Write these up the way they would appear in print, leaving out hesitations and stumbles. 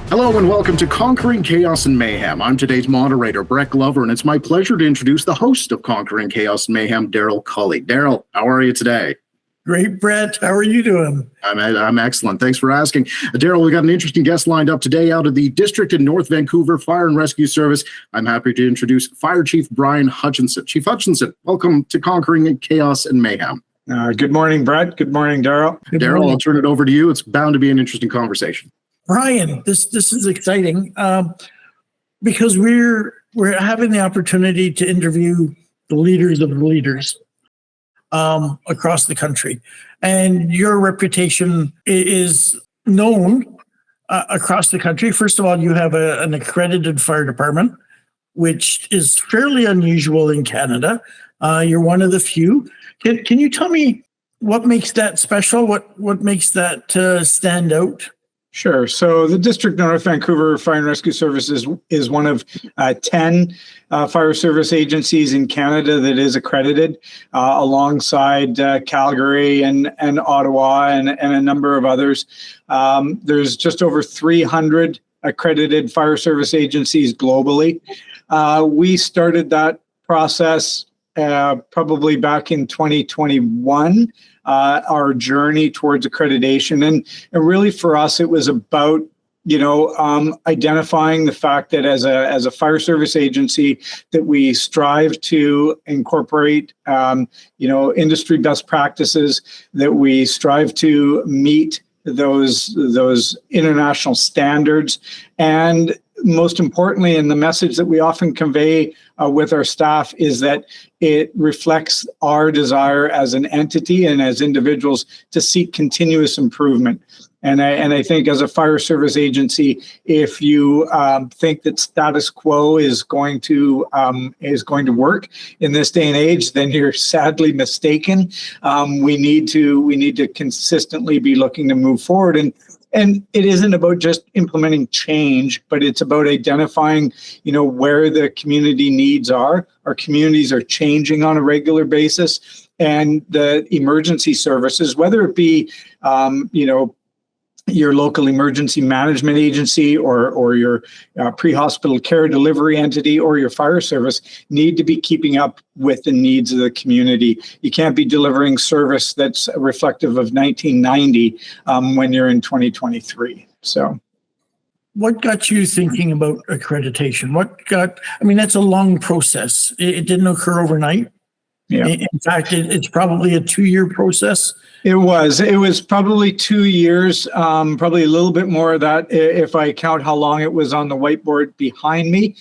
Hello and welcome to Conquering Chaos and Mayhem. I'm today's moderator, Brett Glover, and it's my pleasure to introduce the host of Conquering Chaos and Mayhem, Daryl Cully. Daryl, how are you today? Great, Brett. How are you doing? I'm excellent. Thanks for asking. Daryl, we got an interesting guest lined up today out of the District in North Vancouver Fire and Rescue Service. I'm happy to introduce Fire Chief Brian Hutchinson. Chief Hutchinson, welcome to Conquering Chaos and Mayhem. Good morning, Brett. Good morning, Daryl. Daryl, I'll turn it over to you. It's bound to be an interesting conversation. Brian, this is exciting because we're having the opportunity to interview the leaders of the leaders across the country, and your reputation is known across the country. First of all, you have an accredited fire department, which is fairly unusual in Canada. You're one of the few. Can you tell me what makes that special? What makes that stand out? Sure. So the District North Vancouver Fire and Rescue Service is one of 10 fire service agencies in Canada that is accredited, alongside Calgary and Ottawa and a number of others. There's just over 300 accredited fire service agencies globally. We started that process probably back in 2021. Our journey towards accreditation. And really for us, it was about, identifying the fact that as a fire service agency that we strive to incorporate, industry best practices, that we strive to meet those international standards. And most importantly, and the message that we often convey with our staff is that it reflects our desire as an entity and as individuals to seek continuous improvement. And I think as a fire service agency, if you think that status quo is going to work in this day and age, then you're sadly mistaken. We need to consistently be looking to move forward. And it isn't about just implementing change, but it's about identifying, where the community needs are. Our communities are changing on a regular basis, and the emergency services, whether it be, your local emergency management agency or your pre-hospital care delivery entity or your fire service, need to be keeping up with the needs of the community. You can't be delivering service that's reflective of 1990 when you're in 2023. So what got you thinking about accreditation? That's a long process. It didn't occur overnight. Yeah. In fact, it's probably a 2-year process. It was probably 2 years, probably a little bit more of that if I count how long it was on the whiteboard behind me.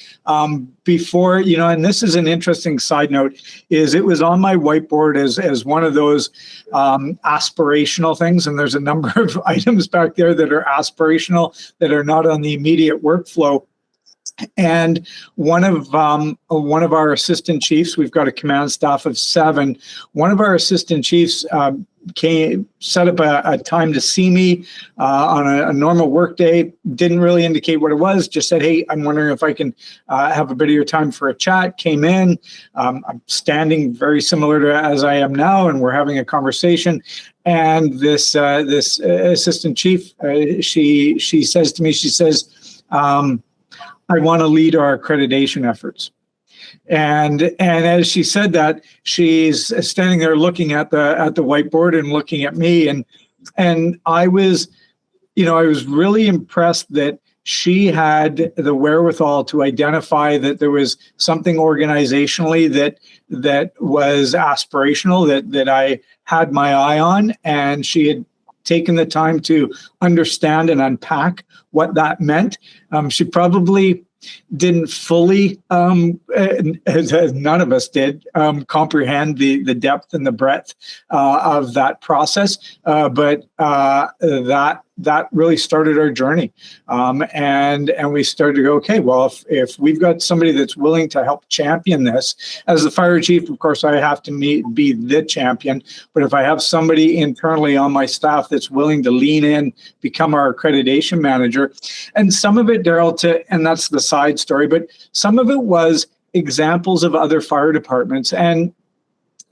Before, and this is an interesting side note, is it was on my whiteboard as one of those aspirational things. And there's a number of items back there that are aspirational, that are not on the immediate workflow. And one of our assistant chiefs, we've got a command staff of 7. One of our assistant chiefs set up a time to see me on a normal work day. Didn't really indicate what it was. Just said, "Hey, I'm wondering if I can have a bit of your time for a chat." Came in. I'm standing very similar to as I am now, and we're having a conversation. And this assistant chief, she says to me, she says, "I want to lead our accreditation efforts." And as she said that, she's standing there looking at the whiteboard and looking at me, and I was really impressed that she had the wherewithal to identify that there was something organizationally that was aspirational, that I had my eye on, and she had taken the time to understand and unpack what that meant. She probably didn't fully, as none of us did, comprehend the depth and the breadth of that process. But that really started our journey. And we started to go, okay, well, if we've got somebody that's willing to help champion this, as the fire chief, of course, I have to be the champion. But if I have somebody internally on my staff that's willing to lean in, become our accreditation manager, and some of it, Daryl, and that's the side story, but some of it was examples of other fire departments. And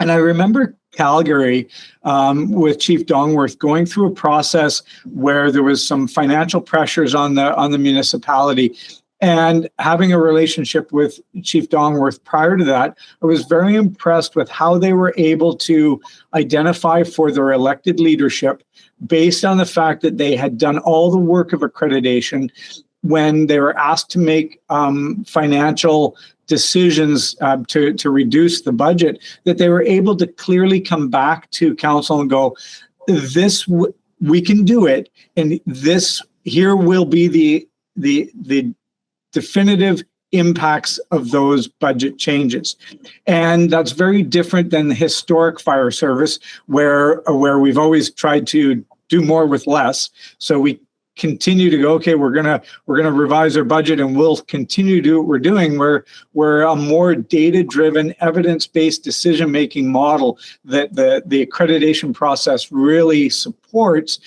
And I remember Calgary with Chief Dongworth going through a process where there was some financial pressures on the municipality. And having a relationship with Chief Dongworth prior to that, I was very impressed with how they were able to identify for their elected leadership, based on the fact that they had done all the work of accreditation, when they were asked to make financial decisions to reduce the budget, that they were able to clearly come back to council and go, this, we can do it, and this here will be the definitive impacts of those budget changes. And that's very different than the historic fire service, where we've always tried to do more with less. So we continue to go, okay, we're gonna revise our budget and we'll continue to do what we're doing. We're a more data-driven, evidence-based decision-making model that the accreditation process really supports.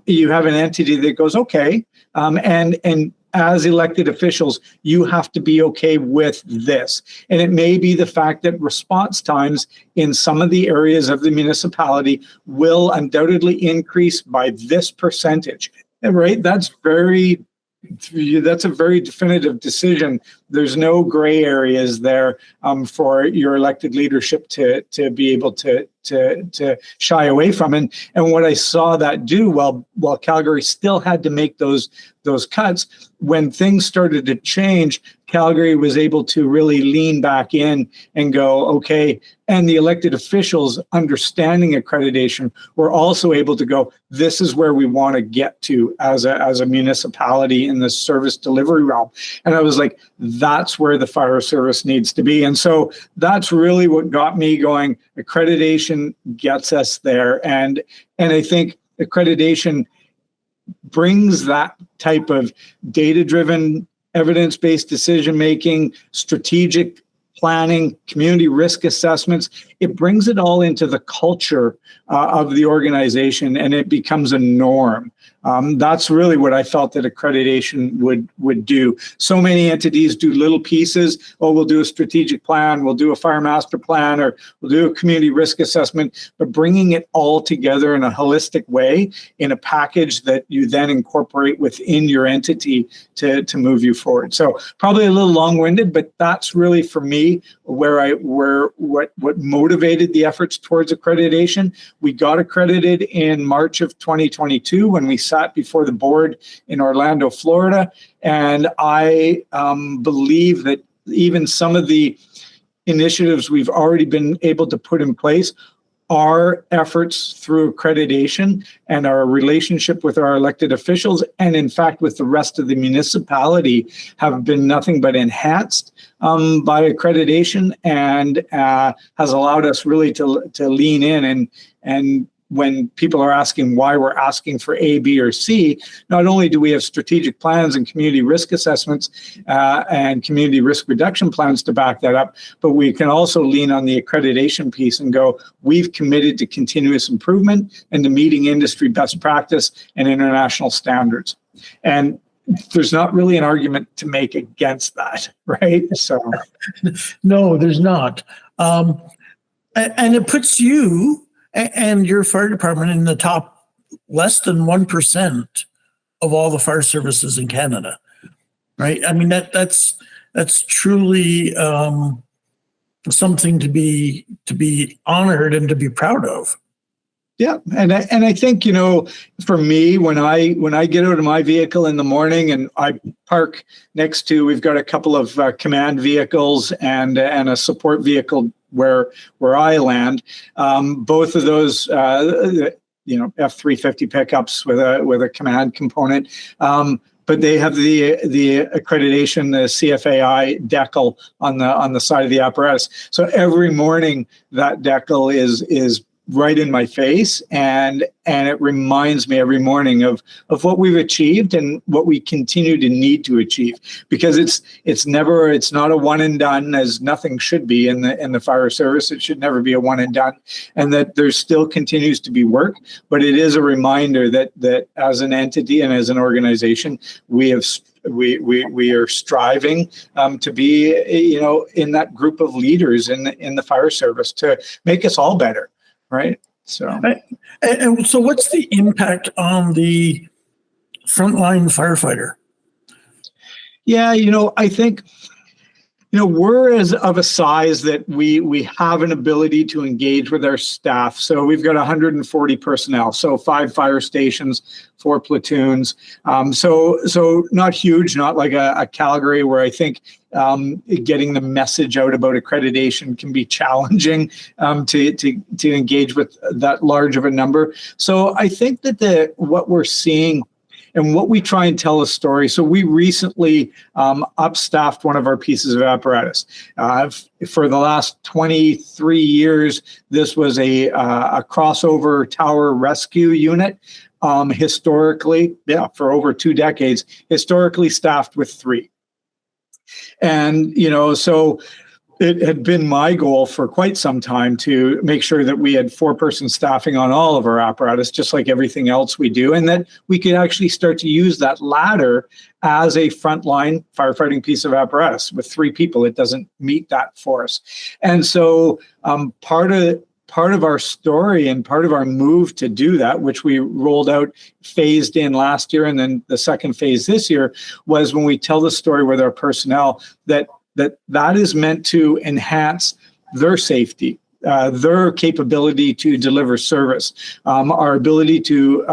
You have an entity that goes, okay, and as elected officials, you have to be okay with this. And it may be the fact that response times in some of the areas of the municipality will undoubtedly increase by this percentage. Right? That's a very definitive decision. There's no gray areas there for your elected leadership to be able to shy away from. And what I saw that do, while Calgary still had to make those cuts, when things started to change, Calgary was able to really lean back in and go, okay, and the elected officials understanding accreditation were also able to go, this is where we want to get to as a municipality in the service delivery realm. And I was like, that's where the fire service needs to be. And so that's really what got me going. Accreditation gets us there. And I think accreditation brings that type of data-driven, evidence-based decision-making, strategic planning, community risk assessments. It brings it all into the culture of the organization, and it becomes a norm. That's really what I felt that accreditation would do. So many entities do little pieces. Oh, we'll do a strategic plan, we'll do a fire master plan, or we'll do a community risk assessment, but bringing it all together in a holistic way in a package that you then incorporate within your entity to move you forward. So probably a little long-winded, but that's really for me what motivated the efforts towards accreditation. We got accredited in March of 2022 when we sat before the board in Orlando, Florida. And I believe that even some of the initiatives we've already been able to put in place, our efforts through accreditation and our relationship with our elected officials, and in fact with the rest of the municipality, have been nothing but enhanced by accreditation, and has allowed us really to lean in and when people are asking why we're asking for A, B, or C, not only do we have strategic plans and community risk assessments and community risk reduction plans to back that up, but we can also lean on the accreditation piece and go, we've committed to continuous improvement and to meeting industry best practice and international standards. And there's not really an argument to make against that, right? So, no, there's not. And it puts you and your fire department in the top less than 1% of all the fire services in Canada, right? I mean, that's truly something to be honored and to be proud of. Yeah, and I think, for me, when I get out of my vehicle in the morning and I park next to, we've got a couple of command vehicles and a support vehicle where I land. Both of those, F-350 pickups with a command component. But they have the accreditation, the CFAI decal on the side of the apparatus. So every morning that decal is right in my face, and it reminds me every morning of what we've achieved and what we continue to need to achieve, because it's not a one and done, as nothing should be in the fire service. It should never be a one and done, and that there still continues to be work, but it is a reminder that as an entity and as an organization, we have we are striving to be, in that group of leaders in the fire service to make us all better, right? So, and so what's the impact on the frontline firefighter? Yeah, I think, we're of a size that we have an ability to engage with our staff. So we've got 140 personnel, so 5 fire stations, 4 platoons. So not huge, not like a Calgary, where I think getting the message out about accreditation can be challenging to engage with that large of a number. So I think that what we're seeing and what we try and tell a story. So we recently upstaffed one of our pieces of apparatus. For the last 23 years, this was a crossover tower rescue unit. Historically, for over 2 decades, historically staffed with 3. And, so it had been my goal for quite some time to make sure that we had 4-person staffing on all of our apparatus, just like everything else we do, and that we could actually start to use that ladder as a frontline firefighting piece of apparatus. With 3 people, it doesn't meet that for us. And so part of our story and part of our move to do that, which we rolled out, phased in last year, and then the second phase this year, was when we tell the story with our personnel that is meant to enhance their safety, their capability to deliver service, our ability to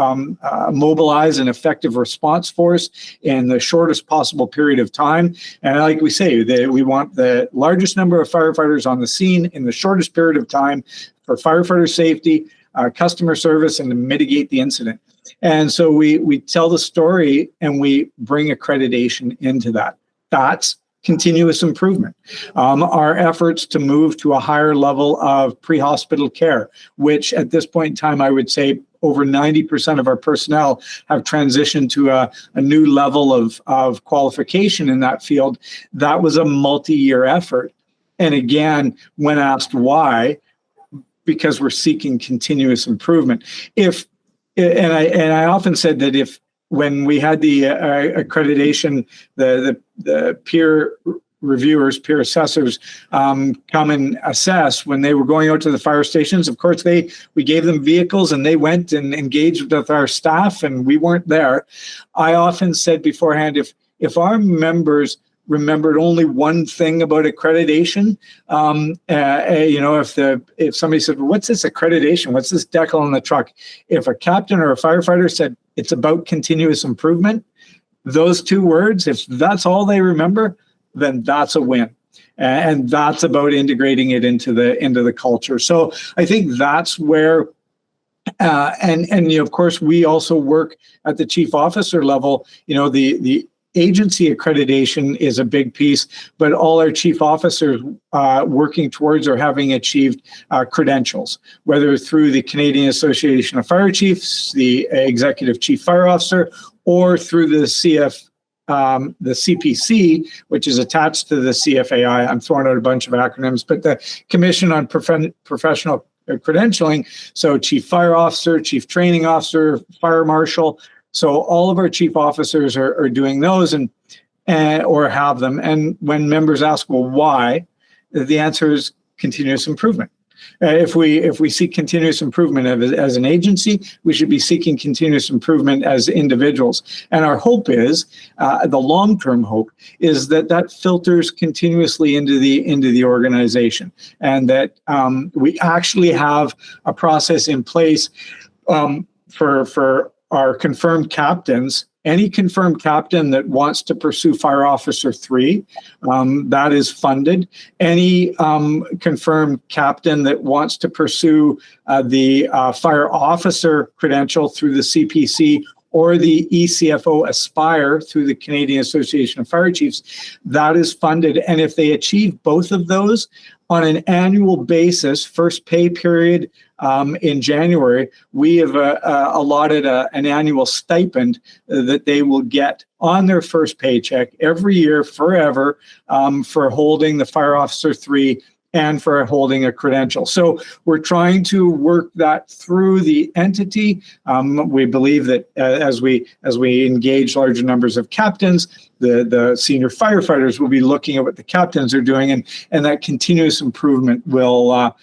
mobilize an effective response force in the shortest possible period of time. And like we say, we want the largest number of firefighters on the scene in the shortest period of time for firefighter safety, customer service, and to mitigate the incident. And so we tell the story and we bring accreditation into that. That's continuous improvement. Our efforts to move to a higher level of pre-hospital care, which at this point in time, I would say over 90% of our personnel have transitioned to a new level of qualification in that field. That was a multi-year effort. And again, when asked why, because we're seeking continuous improvement. I often said that when we had the accreditation, the peer reviewers, peer assessors come and assess when they were going out to the fire stations. Of course, we gave them vehicles and they went and engaged with our staff, and we weren't there. I often said beforehand, if our members remembered only one thing about accreditation, if somebody said, well, what's this accreditation? What's this decal on the truck? If a captain or a firefighter said it's about continuous improvement, those 2 words, if that's all they remember, then that's a win. And that's about integrating it into the culture. So I think that's where of course, we also work at the chief officer level. The agency accreditation is a big piece, but all our chief officers working towards or having achieved credentials, whether through the Canadian Association of Fire Chiefs, the Executive Chief Fire Officer, or through the CPC, which is attached to the CFAI. I'm throwing out a bunch of acronyms, but the Commission on Professional Credentialing. So Chief Fire Officer, Chief Training Officer, Fire Marshal. So all of our chief officers are doing those and or have them. And when members ask, well, why? The answer is continuous improvement. If we seek continuous improvement as an agency, we should be seeking continuous improvement as individuals. And our hope is, the long-term hope is that filters continuously into the organization, and that we actually have a process in place for our confirmed captains. Any confirmed captain that wants to pursue Fire Officer 3, that is funded. Any confirmed captain that wants to pursue the Fire Officer credential through the CPC or the ECFO Aspire through the Canadian Association of Fire Chiefs, that is funded. And if they achieve both of those on an annual basis, first pay period in January, we have allotted an annual stipend that they will get on their first paycheck every year forever for holding the Fire Officer 3 and for holding a credential. So we're trying to work that through the entity. We believe that as we engage larger numbers of captains, the senior firefighters will be looking at what the captains are doing, and that continuous improvement will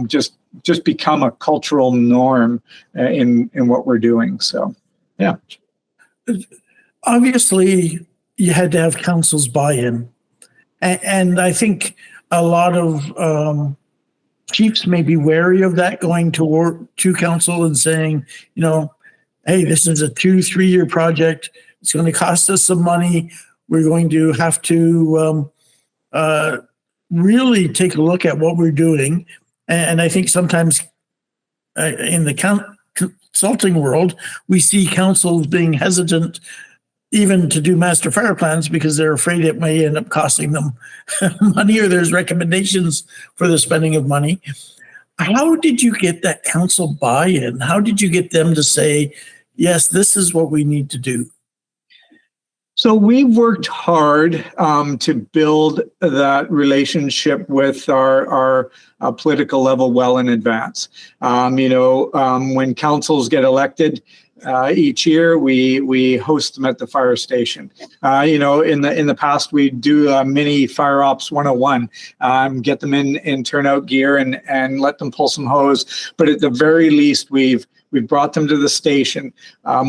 just become a cultural norm in what we're doing. So, yeah. Obviously, you had to have council's buy-in, and I think a lot of chiefs may be wary of that, going to council and saying, hey, this is a 2-3 year project. It's going to cost us some money. We're going to have to really take a look at what we're doing. And I think sometimes in the consulting world, we see councils being hesitant even to do master fire plans because they're afraid it may end up costing them money, or there's recommendations for the spending of money. How did you get that council buy-in? How did you get them to say, yes, this is what we need to do? So we've worked hard to build that relationship with our political level well in advance. When councils get elected each year, we host them at the fire station. In the past, we do a mini Fire Ops 101, get them in turnout gear and let them pull some hose. But at the very least, we've brought them to the station.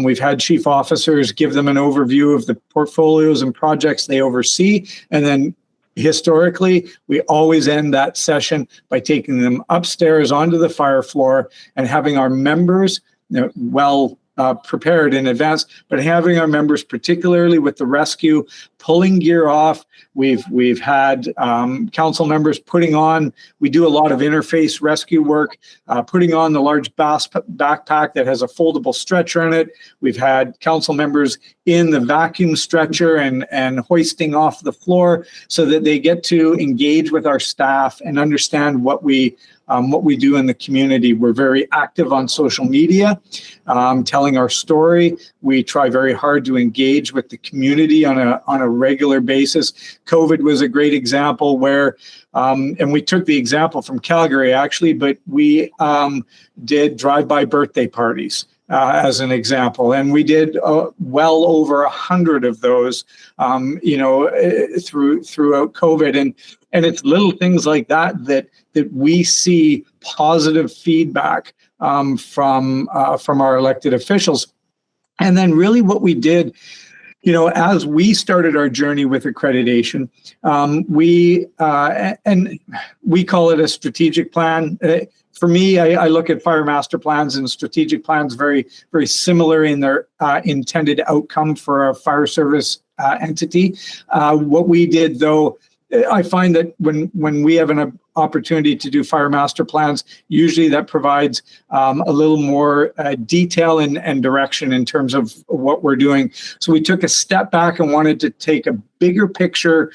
We've had chief officers give them an overview of the portfolios and projects they oversee. And then historically, we always end that session by taking them upstairs onto the fire floor and having our members prepared in advance, but having our members, particularly with the rescue, pulling gear off. We've had council members putting on, we do a lot of interface rescue work, putting on the large backpack that has a foldable stretcher in it. We've had council members in the vacuum stretcher and hoisting off the floor so that they get to engage with our staff and understand what we do in the community. We're very active on social media, telling our story. We try very hard to engage with the community on a regular basis. COVID was a great example where, and we took the example from Calgary actually, but we did drive-by birthday parties. As an example, and we did well over 100 of those, throughout COVID, and it's little things like that we see positive feedback from our elected officials, and then really what we did. As we started our journey with accreditation, we call it a strategic plan. For me, I look at fire master plans and strategic plans very, very similar in their intended outcome for a fire service entity. What we did, though, I find that when we have an opportunity to do fire master plans, usually that provides a little more detail and direction in terms of what we're doing. So we took a step back and wanted to take a bigger picture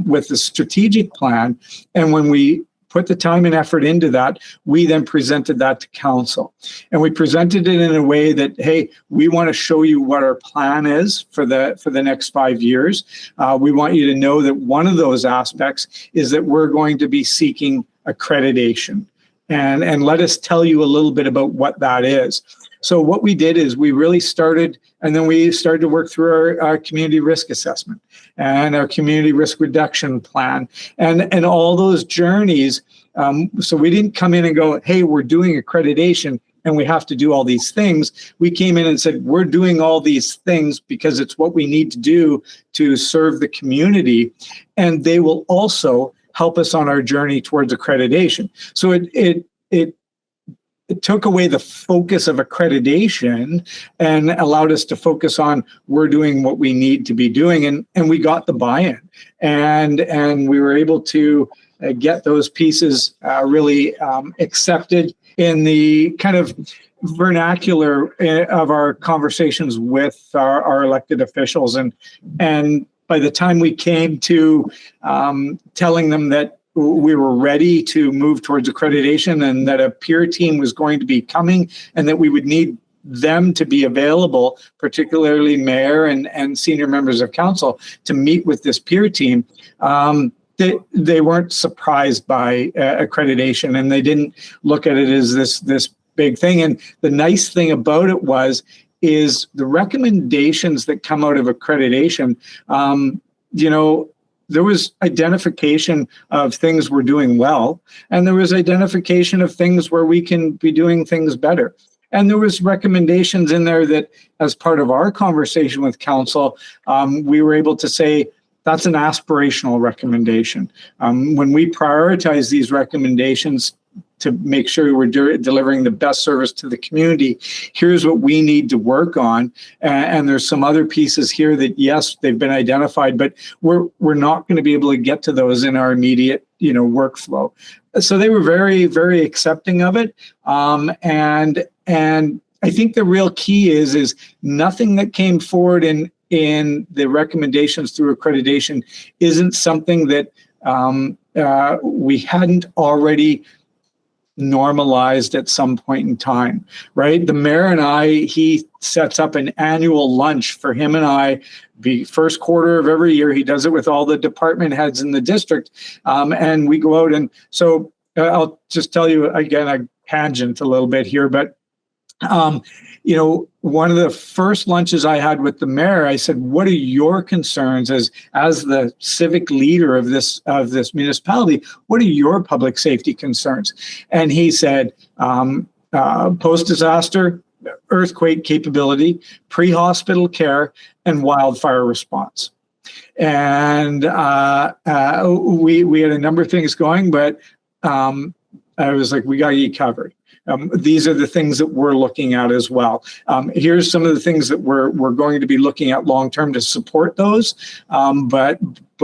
with the strategic plan. And when we put the time and effort into that, we then presented that to council. And we presented it in a way that, hey, we want to show you what our plan is for the next 5 years. We want you to know that one of those aspects is that we're going to be seeking accreditation. And let us tell you a little bit about what that is. So what we did is we really started to work through our community risk assessment and our community risk reduction plan and all those journeys. So we didn't come in and go, hey, we're doing accreditation and we have to do all these things. We came in and said, we're doing all these things because it's what we need to do to serve the community. And they will also help us on our journey towards accreditation. So it took away the focus of accreditation and allowed us to focus on we're doing what we need to be doing, and we got the buy-in, and we were able to get those pieces really accepted in the kind of vernacular of our conversations with our elected officials, and by the time we came to telling them that we were ready to move towards accreditation and that a peer team was going to be coming and that we would need them to be available, particularly mayor and senior members of council, to meet with this peer team. they weren't surprised by accreditation, and they didn't look at it as this big thing. And the nice thing about it is the recommendations that come out of accreditation. There was identification of things we're doing well, and there was identification of things where we can be doing things better. And there was recommendations in there that, as part of our conversation with council, we were able to say that's an aspirational recommendation. When we prioritize these recommendations to make sure we're delivering the best service to the community, here's what we need to work on. And there's some other pieces here that, yes, they've been identified, but we're not going to be able to get to those in our immediate, workflow. So they were very, very accepting of it. And I think the real key is nothing that came forward in the recommendations through accreditation isn't something that we hadn't already normalized at some point in time, right? The mayor and he sets up an annual lunch for him and I, the first quarter of every year. He does it with all the department heads in the district. And we go out, and so I'll just tell you again, I tangent a little bit here, but one of the first lunches I had with the mayor, I said, what are your concerns as the civic leader of this municipality? What are your public safety concerns? And he said, post-disaster earthquake capability, pre-hospital care, and wildfire response. And we had a number of things going, but I was like, we got you covered. These are the things that we're looking at as well. Here's some of the things that we're going to be looking at long term to support those. But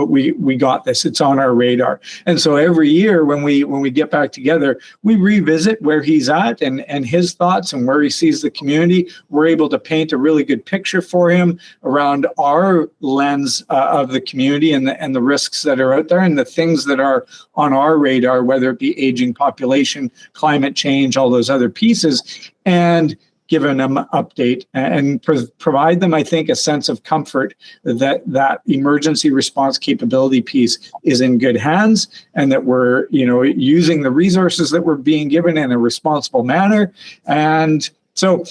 we got this. It's on our radar. And so every year when we get back together, we revisit where he's at and his thoughts and where he sees the community. We're able to paint a really good picture for him around our lens of the community and the risks that are out there and the things that are on our radar, whether it be aging population, climate change, all those other pieces, and giving them an update and provide them, I think, a sense of comfort that emergency response capability piece is in good hands, and that we're, using the resources that we're being given in a responsible manner. And so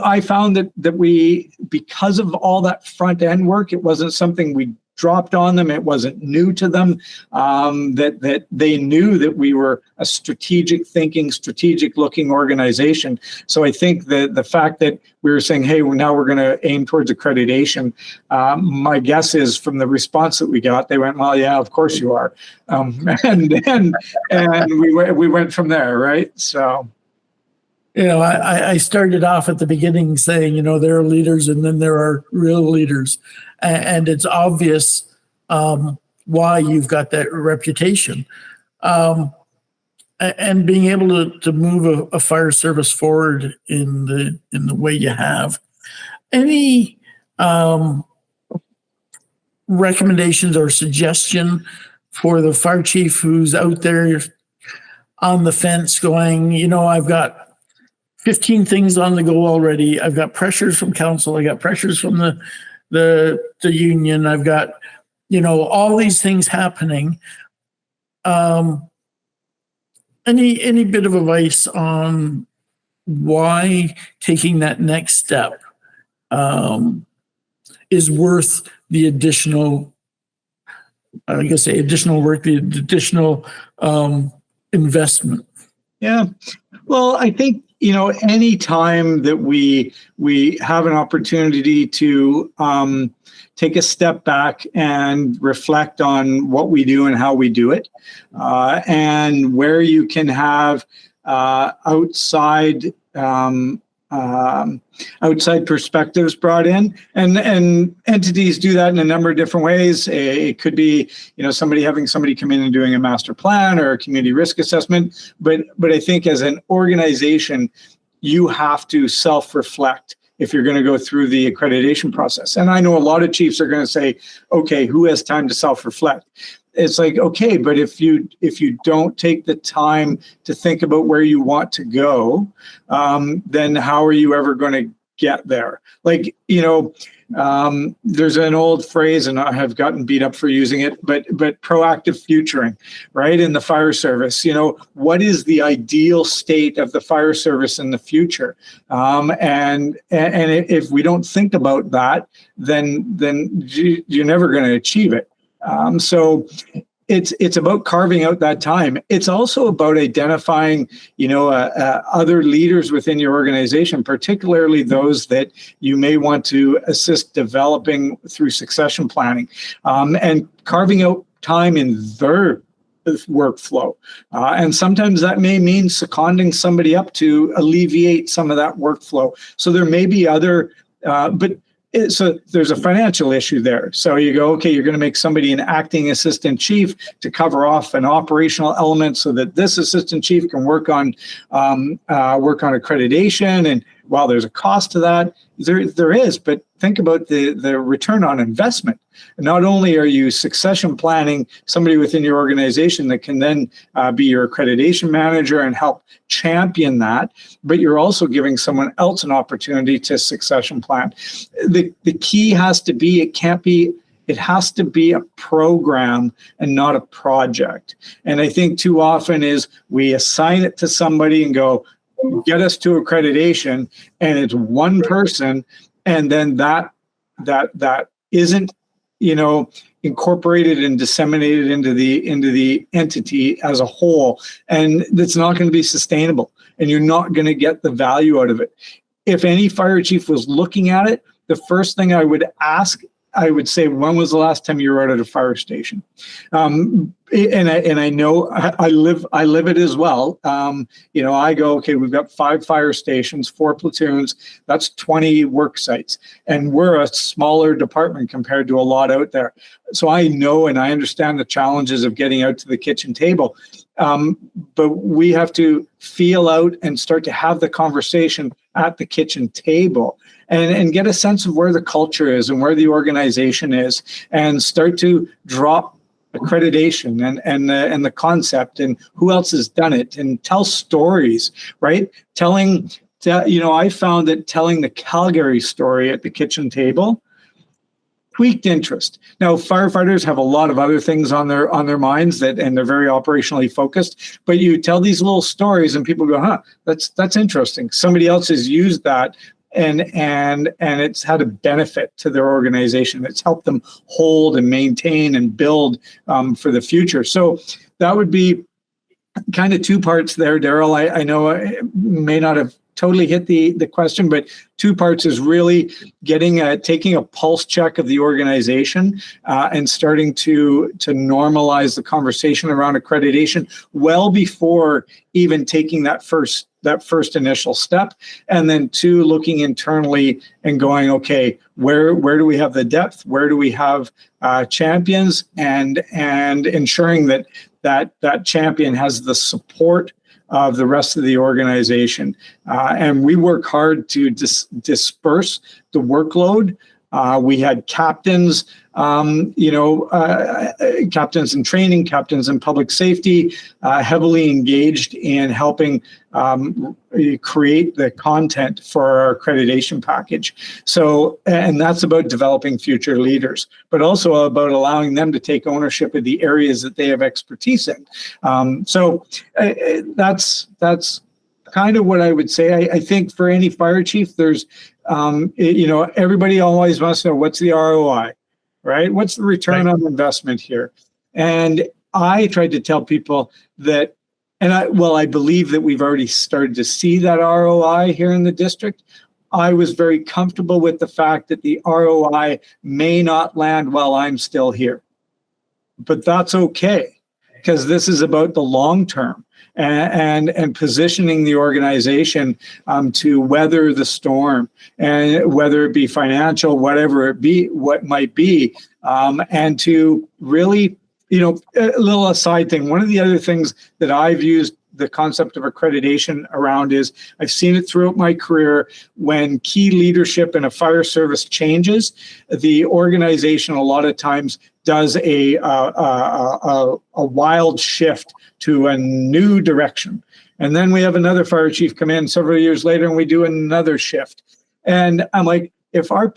I found that we, because of all that front end work, it wasn't something we dropped on them. It wasn't new to them, that they knew that we were a strategic thinking, strategic looking organization. So I think that the fact that we were saying, hey, now we're going to aim towards accreditation, my guess is from the response that we got, they went, well, yeah, of course you are. And we went from there, right? So. I started off at the beginning saying, there are leaders and then there are real leaders. And it's obvious why you've got that reputation. And being able to move a fire service forward in the way you have. Any recommendations or suggestion for the fire chief who's out there on the fence going, I've got 15 things on the go already. I've got pressures from council. I got pressures from the union. I've got, all these things happening. Any bit of advice on why taking that next step is worth the additional, additional work, the additional investment? Yeah. Well, I think, any time that we have an opportunity to take a step back and reflect on what we do and how we do it, and where you can have outside perspectives brought in, and entities do that in a number of different ways. It could be, somebody come in and doing a master plan or a community risk assessment. But I think as an organization, you have to self-reflect if you're going to go through the accreditation process. And I know a lot of chiefs are going to say, okay, who has time to self-reflect? It's like, okay, but if you don't take the time to think about where you want to go, then how are you ever going to get there. Like, there's an old phrase, and I have gotten beat up for using it, but proactive futuring, right? In the fire service, what is the ideal state of the fire service in the future? And if we don't think about that, then you're never going to achieve it. So it's about carving out that time. It's also about identifying, other leaders within your organization, particularly those that you may want to assist developing through succession planning, and carving out time in their workflow. And sometimes that may mean seconding somebody up to alleviate some of that workflow. So there may be other, so there's a financial issue there. So you go, okay, you're going to make somebody an acting assistant chief to cover off an operational element so that this assistant chief can work on accreditation. And while there's a cost to that, there is, but think about the return on investment. Not only are you succession planning somebody within your organization that can then be your accreditation manager and help champion that, but you're also giving someone else an opportunity to succession plan. The key has to be, it has to be a program and not a project. And I think too often is we assign it to somebody and go, get us to accreditation, and it's one person, and then that isn't incorporated and disseminated into the entity as a whole, and it's not going to be sustainable, and you're not going to get the value out of it. If any fire chief was looking at it, the first thing I would say, when was the last time you were out at a fire station? And I know I live it as well. I go, okay, we've got 5 fire stations, 4 platoons. That's 20 work sites, and we're a smaller department compared to a lot out there. So I know and I understand the challenges of getting out to the kitchen table. But we have to feel out and start to have the conversation at the kitchen table and get a sense of where the culture is and where the organization is, and start to drop accreditation and the concept and who else has done it, and tell stories, right? I found that telling the Calgary story at the kitchen table tweaked interest. Now, firefighters have a lot of other things on their minds and they're very operationally focused, but you tell these little stories and people go, that's interesting. Somebody else has used that and it's had a benefit to their organization. It's helped them hold and maintain and build for the future. So that would be kind of 2 parts there, Daryl. I know I may not have totally hit the question, but 2 parts is really taking a pulse check of the organization and starting to normalize the conversation around accreditation well before even taking that first initial step. And then 2, looking internally and going, okay, where do we have the depth? Where do we have champions? And ensuring that champion has the support of the rest of the organization. And we work hard to disperse the workload. We had captains, captains in training, captains in public safety, heavily engaged in helping create the content for our accreditation package. So, and that's about developing future leaders, but also about allowing them to take ownership of the areas that they have expertise in. So that's kind of what I would say. I think for any fire chief, there's, everybody always wants to know, what's the ROI, right? What's the return on investment here? And I tried to tell people that, I believe that we've already started to see that ROI here in the district. I was very comfortable with the fact that the ROI may not land while I'm still here, but that's okay, because this is about the long term. And positioning the organization to weather the storm, and whether it be financial, whatever it be, what might be, and to really, a little aside thing. One of the other things that I've used the concept of accreditation around is I've seen it throughout my career. When key leadership in a fire service changes, the organization a lot of times does a wild shift to a new direction. And then we have another fire chief come in several years later and we do another shift. And I'm like, if we're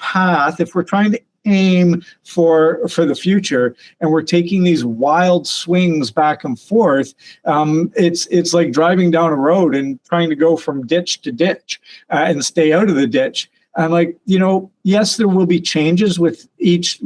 trying to aim for the future and we're taking these wild swings back and forth, it's like driving down a road and trying to go from ditch to ditch and stay out of the ditch. I'm like, yes, there will be changes with each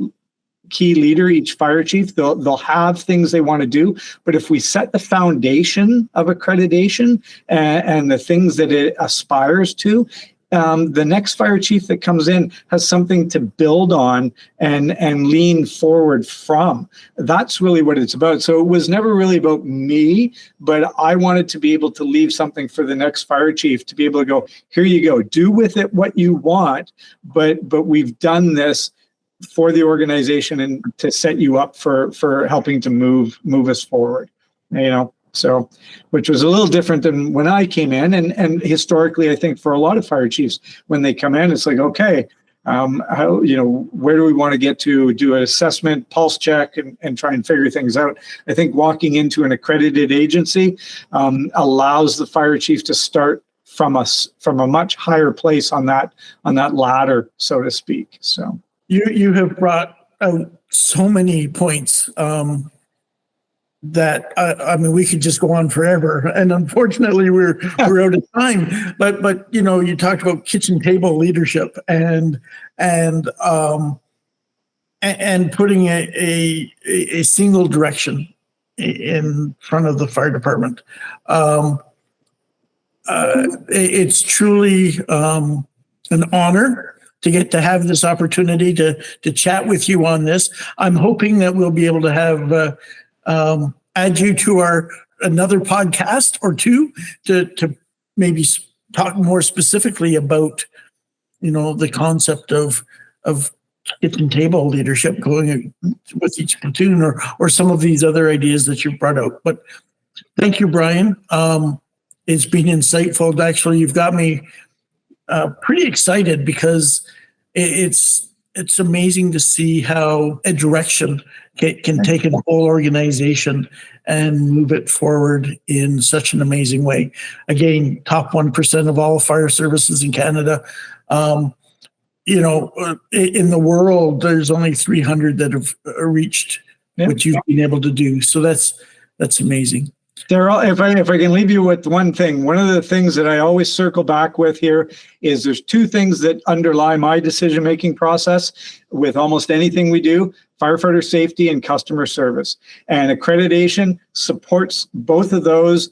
key leader, each fire chief. They'll have things they want to do, but if we set the foundation of accreditation and the things that it aspires to, the next fire chief that comes in has something to build on and lean forward from. That's really what it's about. So it was never really about me, but I wanted to be able to leave something for the next fire chief to be able to go, here you go, do with it what you want, but we've done this for the organization and to set you up for helping to move us forward, So, which was a little different than when I came in, and historically, I think for a lot of fire chiefs, when they come in, it's like, okay, where do we want to get to? Do an assessment, pulse check, and try and figure things out. I think walking into an accredited agency allows the fire chief to start from a much higher place on that ladder, so to speak. So you have brought out so many points. That we could just go on forever, and unfortunately, we're out of time. But you talked about kitchen table leadership and putting a single direction in front of the fire department. It's truly an honor to get to have this opportunity to chat with you on this. I'm hoping that we'll be able to have. Add you to another podcast or two to maybe talk more specifically about, the concept of kitchen table leadership going with each platoon or some of these other ideas that you brought out. But thank you, Brian. It's been insightful. Actually, you've got me pretty excited because it's amazing to see how a direction can take a whole organization and move it forward in such an amazing way. Again, top 1% of all fire services in Canada. In the world, there's only 300 that have reached what you've been able to do. So that's amazing. Daryl, if I can leave you with one thing, one of the things that I always circle back with here is there's two things that underlie my decision-making process with almost anything we do: firefighter safety and customer service. And accreditation supports both of those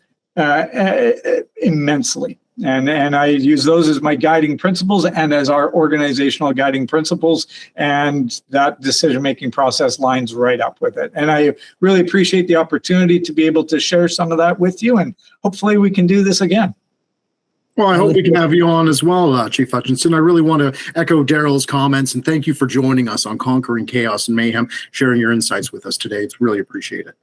immensely. And I use those as my guiding principles and as our organizational guiding principles. And that decision-making process lines right up with it. And I really appreciate the opportunity to be able to share some of that with you. And hopefully we can do this again. Well, I hope we can have you on as well, Chief Hutchinson. I really want to echo Daryl's comments and thank you for joining us on Conquering Chaos and Mayhem, sharing your insights with us today. It's really appreciated.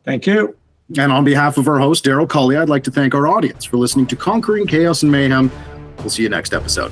Thank you. And on behalf of our host, Daryl Cully, I'd like to thank our audience for listening to Conquering Chaos and Mayhem. We'll see you next episode.